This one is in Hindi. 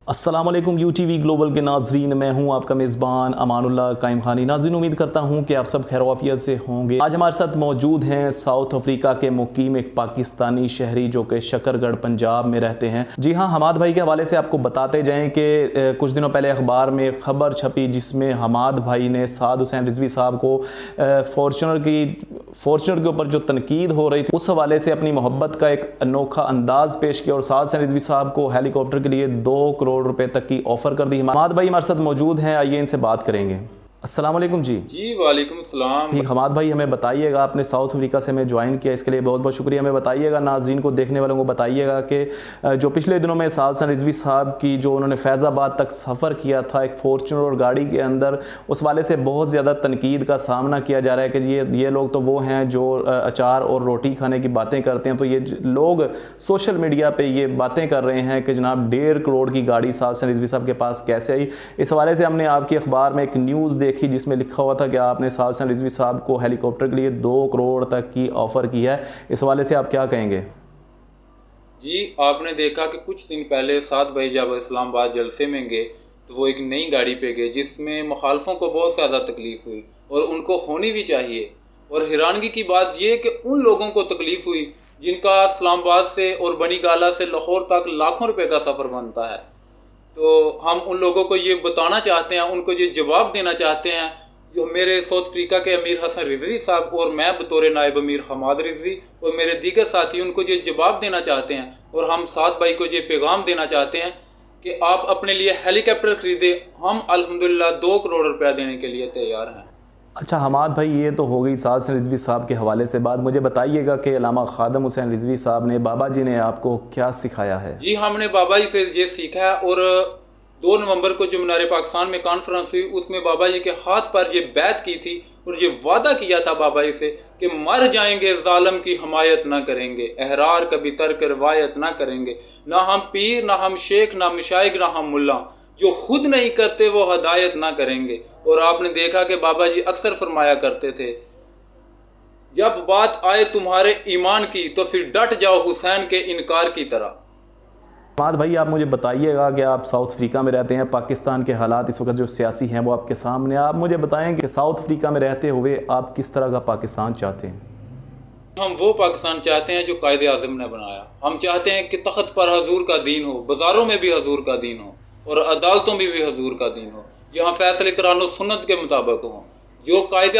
अस्सलाम वालेकुम यूटीवी ग्लोबल के नाजरीन, मैं हूं आपका मेज़बान अमानुल्लाह कायम खानी। नाज़रीन, उम्मीद करता हूं कि आप सब खैर से होंगे। आज हमारे साथ मौजूद हैं साउथ अफ्रीका के मुकीम एक पाकिस्तानी शहरी जो कि शकरगढ़ पंजाब में रहते हैं। जी हाँ, हमाद भाई के हवाले से आपको बताते जाएँ कि कुछ दिनों पहले अखबार में एक ख़बर छपी जिसमें हमाद भाई ने साद हुसैन रिजवी साहब को फॉर्चुनर के ऊपर जो तनकीद हो रही थी उस हवाले से अपनी मोहब्बत का एक अनोखा अंदाज़ पेश किया और साद हुसैन रिजवी साहब को हेलीकॉप्टर के लिए 2 करोड़ रुपए तक की ऑफर कर दी। हमाद भाई हमारे साथ मौजूद हैं, आइए इनसे बात करेंगे। अस्सलाम वालेकुम जी। जी वालेकुम सलाम। ठीक, हमाद भाई हमें बताइएगा, आपने साउथ अफ्रीका से हमें ज्वाइन किया, इसके लिए बहुत बहुत शुक्रिया। हमें बताइएगा, नाज़रीन को, देखने वालों को बताइएगा कि जो पिछले दिनों में साद हुसैन रिजवी साहब की जो उन्होंने फैज़ाबाद तक सफ़र किया था एक फॉर्चुनर गाड़ी के अंदर, उस वाले से बहुत ज़्यादा तनकीद का सामना किया जा रहा है कि ये लोग तो वो हैं जो अचार और रोटी खाने की बातें करते हैं। तो ये लोग सोशल मीडिया पर ये बातें कर रहे हैं कि जनाब 1.5 करोड़ की गाड़ी साद हुसैन रिजवी साहब के पास कैसे आई। इस हवाले से हमने आपकी अखबार में एक न्यूज़ देखी जिसमें लिखा हुआ था कि आपने साद हुसैन रिजवी साहब को हेलीकॉप्टर के लिए 2 करोड़ तक की ऑफ़र की है। इस हवाले से आप क्या कहेंगे? जी, आपने देखा कि कुछ दिन पहले साद भाई जब इस्लामाबाद जलसे में गए तो वो एक नई गाड़ी पे गए जिसमें मुखालफों को बहुत ज़्यादा तकलीफ़ हुई और उनको होनी भी चाहिए। और हैरानगी की बात यह कि उन लोगों को तकलीफ़ हुई जिनका इस्लामाबाद से और बनी गाला से लाहौर तक लाखों रुपए का सफ़र बनता है। तो हम उन लोगों को ये बताना चाहते हैं, उनको ये जवाब देना चाहते हैं, जो मेरे साउथ अफ्रीका के अमीर हसन रिजवी साहब और मैं बतौर नायब अमीर हमाद रिजवी और मेरे दीगर साथी उनको ये जवाब देना चाहते हैं और हम साद भाई को ये पैगाम देना चाहते हैं कि आप अपने लिए हेलीकॉप्टर खरीदे। हम अल्हम्दुलिल्लाह 2 करोड़ रुपया देने के लिए तैयार हैं। अच्छा हमाद भाई, ये तो हो गई साद हुसैन रिजवी साहब के हवाले से बात। मुझे बताइएगा कि अल्लामा खादम हुसैन रिजवी साहब ने, बाबा जी ने आपको क्या सिखाया है? जी, हमने बाबा जी से ये सीखा है और 2 नवंबर को जो मीनार पाकिस्तान में कॉन्फ्रेंस हुई उसमें बाबा जी के हाथ पर ये बैत की थी और ये वादा किया था बाबा जी से कि मर जाएंगे जालिम की हिमायत ना करेंगे, अहरार कभी तर्क रिवायत ना करेंगे, ना हम पीर ना हम शेख ना मशाइख ना हम मुल्ला, जो खुद नहीं करते वो हदायत ना करेंगे। और आपने देखा कि बाबा जी अक्सर फरमाया करते थे, जब बात आए तुम्हारे ईमान की तो फिर डट जाओ हुसैन के इनकार की तरह। हमाद भाई, आप मुझे बताइएगा कि आप साउथ अफ्रीका में रहते हैं, पाकिस्तान के हालात इस वक्त जो सियासी हैं वो आपके सामने। आप मुझे बताएं कि साउथ अफ्रीका में रहते हुए आप किस तरह का पाकिस्तान चाहते हैं? हम वो पाकिस्तान चाहते हैं जो कायदे आज़म ने बनाया। हम चाहते हैं कि तख्त पर हजूर का दीन हो, बाज़ारों में भी हजूर का दीन हो और अदालतों में भी हजूर का दीन हो, जहाँ फैसले कुरान और सुन्नत के मुताबिक हो, जो कायदे